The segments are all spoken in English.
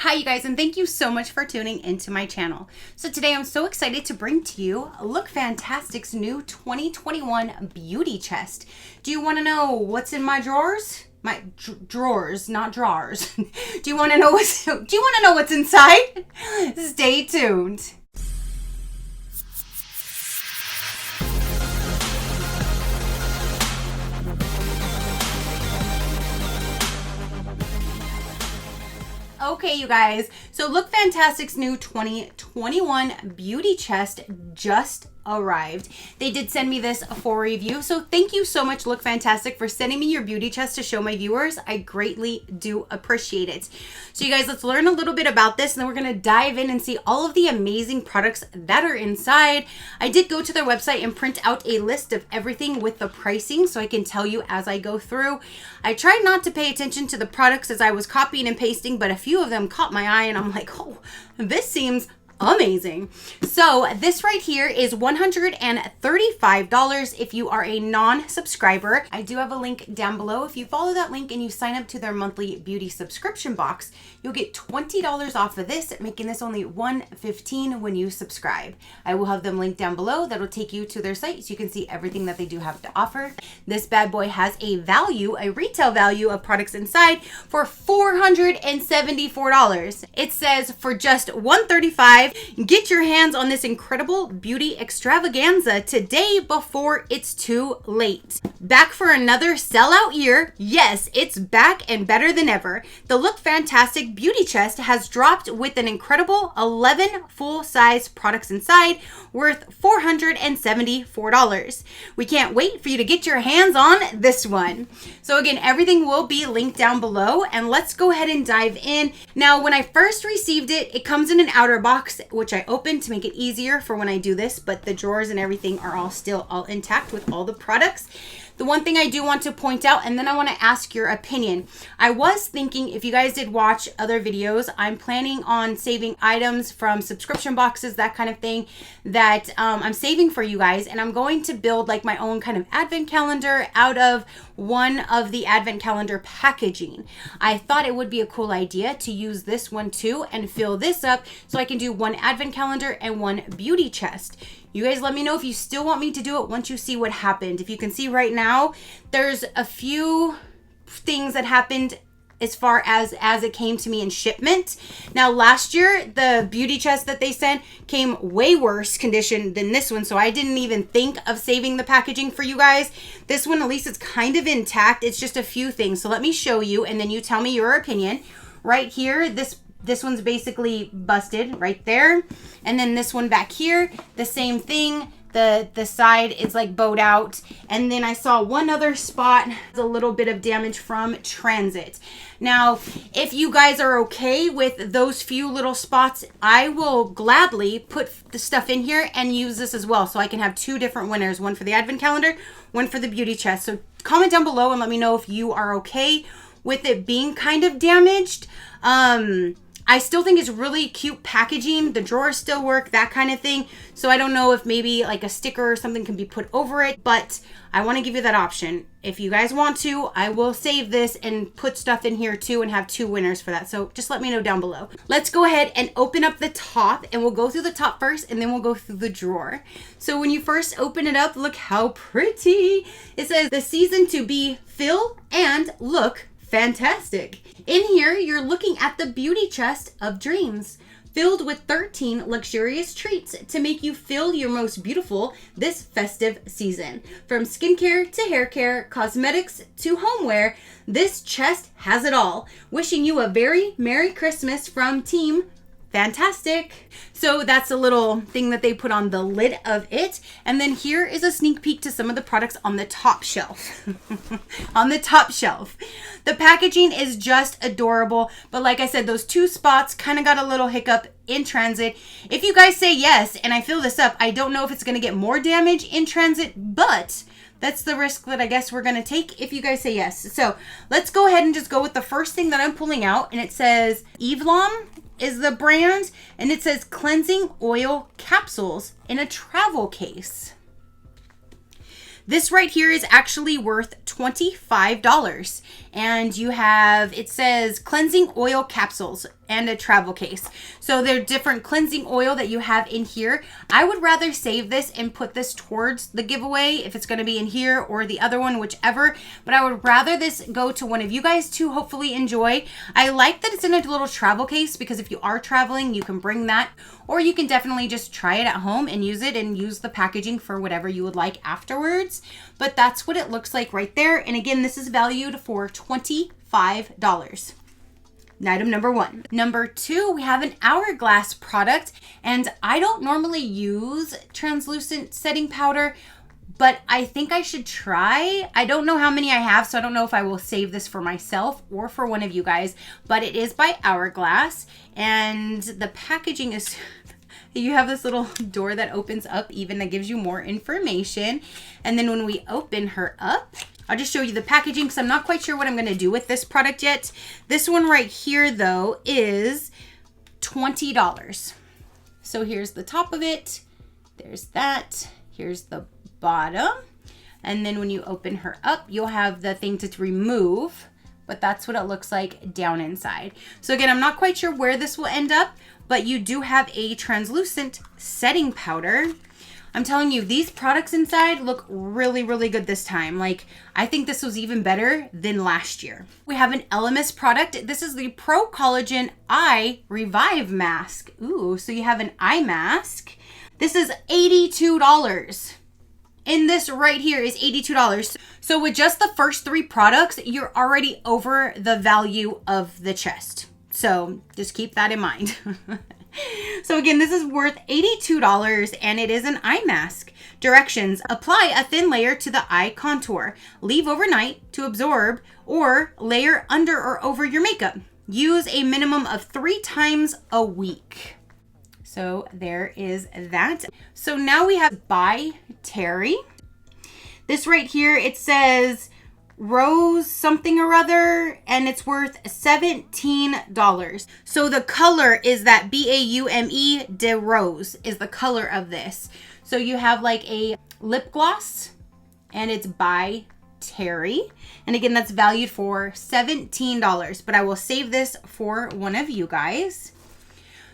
Hi you guys, and thank you so much for tuning into my channel. So today I'm so excited to bring to you Lookfantastic's new 2021 beauty chest. Do you want to know what's in my drawers? My drawers, not drawers. Do you want to know what's inside? Stay tuned. Okay, you guys, so Lookfantastic's new 2021 beauty chest just arrived. They did send me this for review, so thank you so much, Lookfantastic, for sending me your beauty chest to show my viewers. I greatly do appreciate it. So you guys, let's learn a little bit about this, and then we're going to dive in and see all of the amazing products that are inside. I did go to their website and print out a list of everything with the pricing so I can tell you as I go through. I tried not to pay attention to the products as I was copying and pasting, but a few of them caught my eye and I'm like, oh, this seems amazing. So this right here is $135 if you are a non-subscriber. I do have a link down below. If you follow that link and you sign up to their monthly beauty subscription box, you'll get $20 off of this, making this only $115 when you subscribe. I will have them linked down below. That'll take you to their site so you can see everything that they do have to offer. This bad boy has a retail value of products inside for $474. It says for just $135, get your hands on this incredible beauty extravaganza today before it's too late. Back for another sellout year. Yes, it's back and better than ever. The Lookfantastic beauty chest has dropped with an incredible 11 full-size products inside worth $474. We can't wait for you to get your hands on this one. So again, everything will be linked down below, and let's go ahead and dive in. Now, when I first received it, it comes in an outer box, which I opened to make it easier for when I do this, but the drawers and everything are all intact with all the products. The one thing I do want to point out, and then I want to ask your opinion. I was thinking, if you guys did watch other videos, I'm planning on saving items from subscription boxes, that kind of thing, that I'm saving for you guys, and I'm going to build like my own kind of advent calendar out of one of the advent calendar packaging. I thought it would be a cool idea to use this one too and fill this up so I can do one advent calendar and one beauty chest. You guys let me know if you still want me to do it once you see what happened. If you can see right now, there's a few things that happened as far as it came to me in shipment. Now, last year, the beauty chest that they sent came way worse condition than this one, so I didn't even think of saving the packaging for you guys. This one, at least it's kind of intact. It's just a few things. So let me show you, and then you tell me your opinion. Right here, this one's basically busted right there. And then this one back here, the same thing. The side is like bowed out. And then I saw one other spot, a little bit of damage from transit. Now, if you guys are okay with those few little spots, I will gladly put the stuff in here and use this as well. So I can have two different winners, one for the advent calendar, one for the beauty chest. So comment down below and let me know if you are okay with it being kind of damaged. I still think it's really cute packaging. The drawers still work, that kind of thing. So I don't know if maybe like a sticker or something can be put over it, but I want to give you that option. If you guys want to, I will save this and put stuff in here too and have two winners for that. So just let me know down below. Let's go ahead and open up the top, and we'll go through the top first and then we'll go through the drawer. So when you first open it up, look how pretty. It says the season to be fill and look fantastic. In here, you're looking at the beauty chest of dreams, filled with 13 luxurious treats to make you feel your most beautiful this festive season. From skincare to hair care, cosmetics to homeware, this chest has it all. Wishing you a very Merry Christmas from Team Fantastic. So that's a little thing that they put on the lid of it. And then here is a sneak peek to some of the products on the top shelf. On the top shelf. The packaging is just adorable. But like I said, those two spots kind of got a little hiccup in transit. If you guys say yes, and I fill this up, I don't know if it's going to get more damage in transit, but that's the risk that I guess we're going to take if you guys say yes. So let's go ahead and just go with the first thing that I'm pulling out. And it says Evlom is the brand, and it says cleansing oil capsules in a travel case. This right here is actually worth $25, and you have, it says cleansing oil capsules, and a travel case. So they're different cleansing oil that you have in here. I would rather save this and put this towards the giveaway if it's going to be in here or the other one, whichever. But I would rather this go to one of you guys to hopefully enjoy. I like that it's in a little travel case because if you are traveling, you can bring that, or you can definitely just try it at home and use it and use the packaging for whatever you would like afterwards. But that's what it looks like right there. And again, this is valued for $25. Item number 1. Number 2, we have an Hourglass product, and I don't normally use translucent setting powder, but I think I should try. I don't know how many I have, so I don't know if I will save this for myself or for one of you guys, but it is by Hourglass, and the packaging is... You have this little door that opens up even, that gives you more information. And then when we open her up, I'll just show you the packaging because I'm not quite sure what I'm going to do with this product yet. This one right here, though, is $20. So here's the top of it. There's that. Here's the bottom. And then when you open her up, you'll have the thing to remove. But that's what it looks like down inside. So again, I'm not quite sure where this will end up, but you do have a translucent setting powder. I'm telling you, these products inside look really, really good this time. Like, I think this was even better than last year. We have an LMS product. This is the Pro Collagen Eye Revive Mask. Ooh, so you have an eye mask. This is $82. And this right here is $82. So with just the first 3 products, you're already over the value of the chest. So just keep that in mind. So again, this is worth $82 and it is an eye mask. Directions: apply a thin layer to the eye contour. Leave overnight to absorb or layer under or over your makeup. Use a minimum of 3 times a week. So there is that. So now we have by Terry. This right here, it says Rose something or other, and it's worth $17. So the color is that Baume de Rose is the color of this. So you have like a lip gloss, and it's by Terry. And again, that's valued for $17, but I will save this for one of you guys.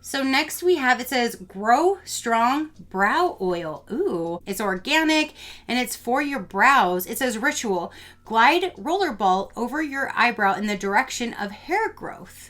So next we have, it says Grow Strong Brow Oil. Ooh, it's organic and it's for your brows. It says Ritual. Glide rollerball over your eyebrow in the direction of hair growth.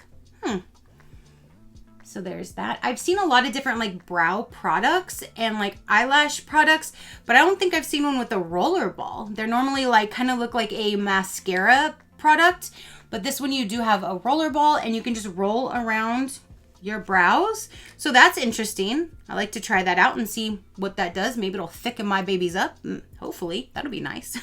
So there's that. I've seen a lot of different like brow products and like eyelash products, but I don't think I've seen one with a rollerball. They're normally like kind of look like a mascara product, but this one you do have a rollerball and you can just roll around your brows. So that's interesting. I like to try that out and see what that does. Maybe it'll thicken my babies up. Hopefully, that'll be nice.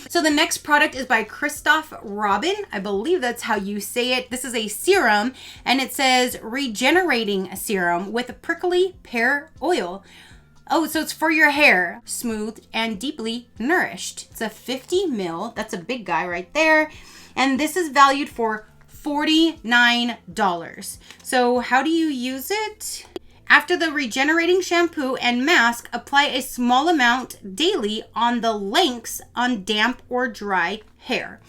So the next product is by Christoph Robin. I believe that's how you say it. This is a serum and it says Regenerating Serum with Prickly Pear Oil. Oh, so it's for your hair, smooth and deeply nourished. It's a 50 ml. That's a big guy right there. And this is valued for $49. So how do you use it? After the regenerating shampoo and mask, apply a small amount daily on the lengths on damp or dry hair.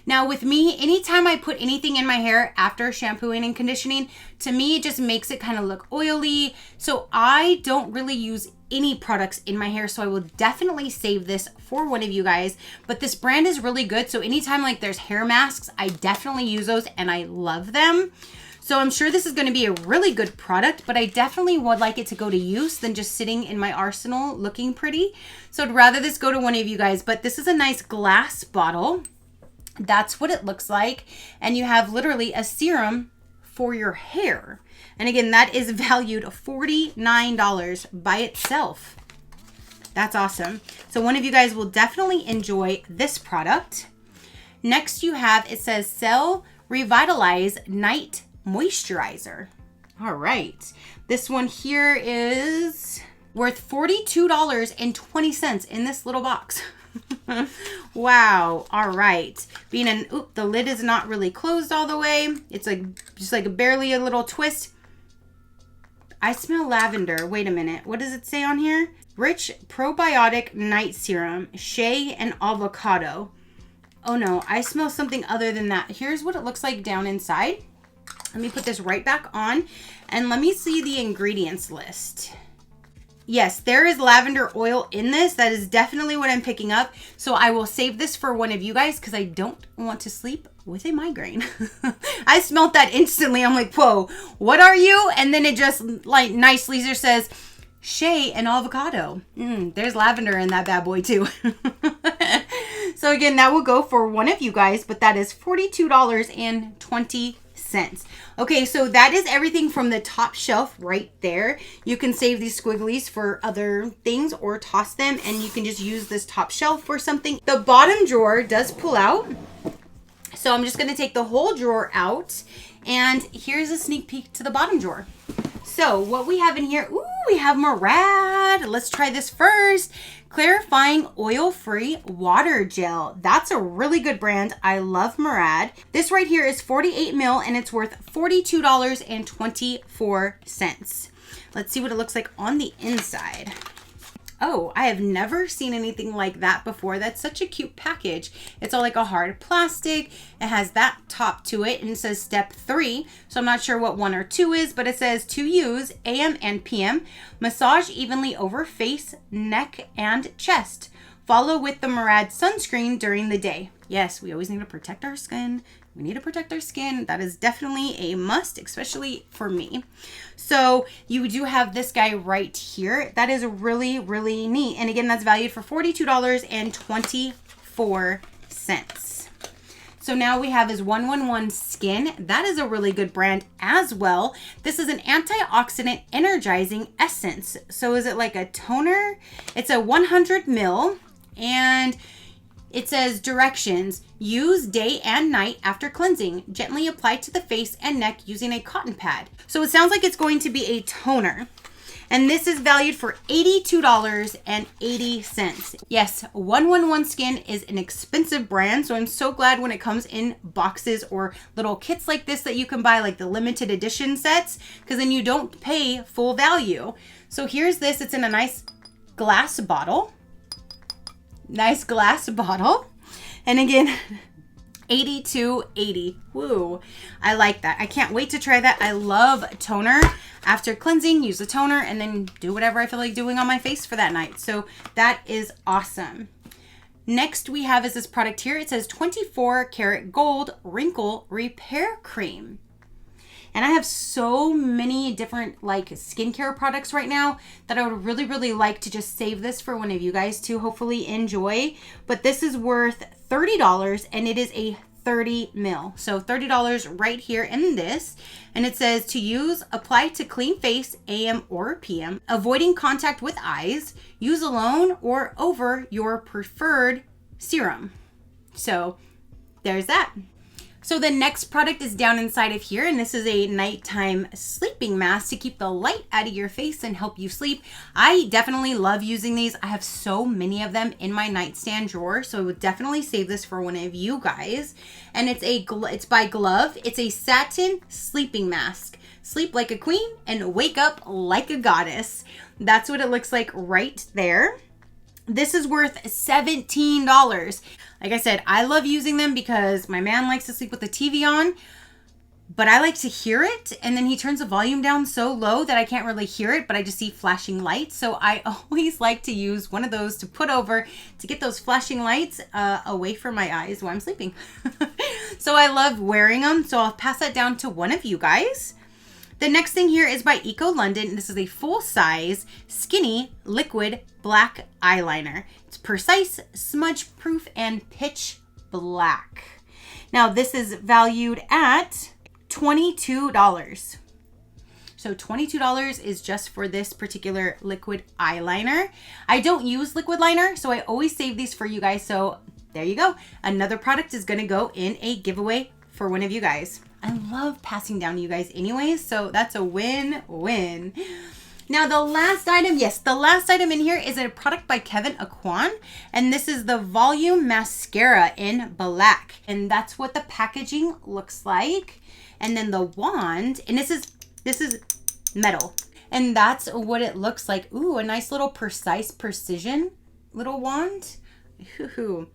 Now with me, anytime I put anything in my hair after shampooing and conditioning, to me, it just makes it kind of look oily. So I don't really use any products in my hair. So I will definitely save this for one of you guys. But this brand is really good. So anytime like there's hair masks, I definitely use those and I love them. So I'm sure this is going to be a really good product, but I definitely would like it to go to use than just sitting in my arsenal looking pretty. So I'd rather this go to one of you guys, but this is a nice glass bottle. That's what it looks like. And you have literally a serum for your hair. And again, that is valued $49 by itself. That's awesome. So one of you guys will definitely enjoy this product. Next you have, it says Cell Revitalize Night Moisturizer. All right. This one here is worth $42.20 in this little box. Wow. All right. Being an, oop, the lid is not really closed all the way. It's like just like barely a little twist. I smell lavender. Wait a minute. What does it say on here? Rich probiotic night serum, shea and avocado. Oh no, I smell something other than that. Here's what it looks like down inside. Let me put this right back on and let me see the ingredients list. Yes, there is lavender oil in this. That is definitely what I'm picking up. So I will save this for one of you guys because I don't want to sleep with a migraine. I smelt that instantly. I'm like, whoa, what are you? And then it just like nicely just says shea and avocado. There's lavender in that bad boy too. So again, that will go for one of you guys, but that is $42.20. Okay, so that is everything from the top shelf right there. You can save these squigglies for other things or toss them, and you can just use this top shelf for something. The bottom drawer does pull out, so I'm just going to take the whole drawer out, and here's a sneak peek to the bottom drawer. So what we have in here, ooh, we have Murad. Let's try this first. Clarifying oil-free water gel. That's a really good brand. I love Murad. This right here is 48 mil and it's worth $42.24. Let's see what it looks like on the inside. Oh, I have never seen anything like that before. That's such a cute package. It's all like a hard plastic. It has that top to it and it says step 3. So I'm not sure what 1 or 2 is, but it says to use AM and PM. Massage evenly over face, neck, and chest. Follow with the Murad sunscreen during the day. Yes, we always need to protect our skin. We need to protect our skin. That is definitely a must, especially for me. So you do have this guy right here. That is really, really neat. And again, that's valued for $42.24. So now we have his 111 Skin. That is a really good brand as well. This is an antioxidant energizing essence. So is it like a toner? It's a 100 ml and it says directions, use day and night after cleansing. Gently apply to the face and neck using a cotton pad. So it sounds like it's going to be a toner. And this is valued for $82.80. Yes, 111 Skin is an expensive brand. So I'm so glad when it comes in boxes or little kits like this that you can buy, like the limited edition sets, because then you don't pay full value. So here's this. It's in a nice glass bottle. Nice glass bottle. And again, $82.80. Woo. I like that. I can't wait to try that. I love toner. After cleansing, use the toner and then do whatever I feel like doing on my face for that night. So that is awesome. Next we have is this product here. It says 24 karat gold wrinkle repair cream. And I have so many different like skincare products right now that I would really, really like to just save this for one of you guys to hopefully enjoy. But this is worth $30 and it is a 30 mil. So $30 right here in this. And it says to use, apply to clean face, AM or PM, avoiding contact with eyes, use alone or over your preferred serum. So there's that. So the next product is down inside of here, and this is a nighttime sleeping mask to keep the light out of your face and help you sleep. I definitely love using these. I have so many of them in my nightstand drawer, so I would definitely save this for one of you guys. And it's by Glove. It's a satin sleeping mask. Sleep like a queen and wake up like a goddess. That's what it looks like right there. This is worth $17. Like I said, I love using them because my man likes to sleep with the TV on, but I like to hear it. And then he turns the volume down so low that I can't really hear it, but I just see flashing lights. So I always like to use one of those to put over to get those flashing lights away from my eyes while I'm sleeping. So I love wearing them. So I'll pass that down to one of you guys. The next thing here is by Eco London. This is a full-size, skinny, liquid black eyeliner. It's precise, smudge-proof, and pitch black. Now, this is valued at $22. So $22 is just for this particular liquid eyeliner. I don't use liquid liner, so I always save these for you guys. So there you go. Another product is going to go in a giveaway for one of you guys. I love passing down to you guys anyways, so that's a win-win. Now the last item, yes, the last item in here is a product by Kevin Aquan, and this is the Volume Mascara in black. And that's what the packaging looks like. And then the wand, and this is metal. And that's what it looks like. Ooh, a nice little precise precision little wand. Ooh.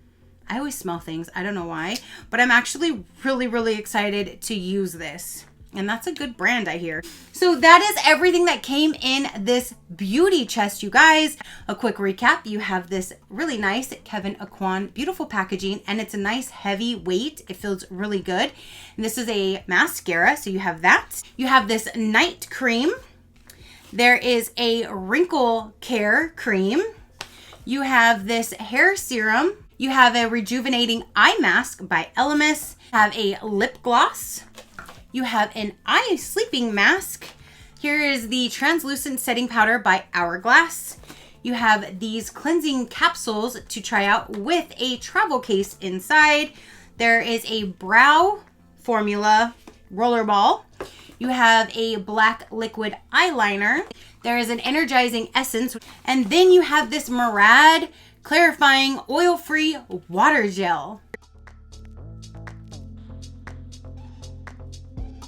I always smell things. I don't know why, but I'm actually really, really excited to use this. And that's a good brand, I hear. So that is everything that came in this beauty chest, you guys. A quick recap. You have this really nice Kevin Aquan, beautiful packaging, and it's a nice heavy weight. It feels really good. And this is a mascara, so you have that. You have this night cream. There is a wrinkle care cream. You have this hair serum. You have a rejuvenating eye mask by Elemis. You have a lip gloss. You have an eye sleeping mask. Here is the translucent setting powder by Hourglass. You have these cleansing capsules to try out with a travel case inside. There is a brow formula rollerball. You have a black liquid eyeliner. There is an energizing essence. And then you have this Murad clarifying oil-free water gel.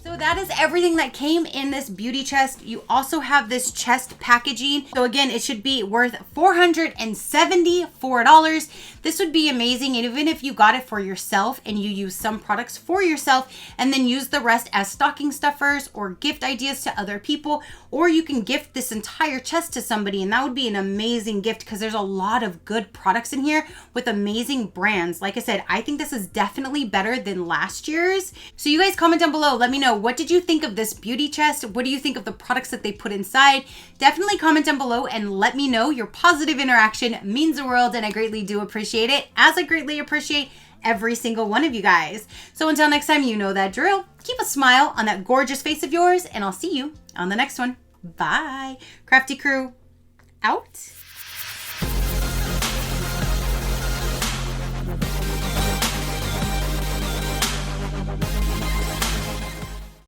So that is everything that came in this beauty chest. You also have this chest packaging. So again, it should be worth $474. This would be amazing. And even if you got it for yourself and you use some products for yourself and then use the rest as stocking stuffers or gift ideas to other people, or you can gift this entire chest to somebody, and that would be an amazing gift because there's a lot of good products in here with amazing brands. Like I said, I think this is definitely better than last year's. So you guys comment down below. Let me know, what did you think of this beauty chest? What do you think of the products that they put inside? Definitely comment down below and let me know. Your positive interaction means the world, and I greatly do appreciate it, as I greatly appreciate every single one of you guys. So until next time, you know that drill. Keep a smile on that gorgeous face of yours, and I'll see you on the next one. Bye. Crafty crew, out.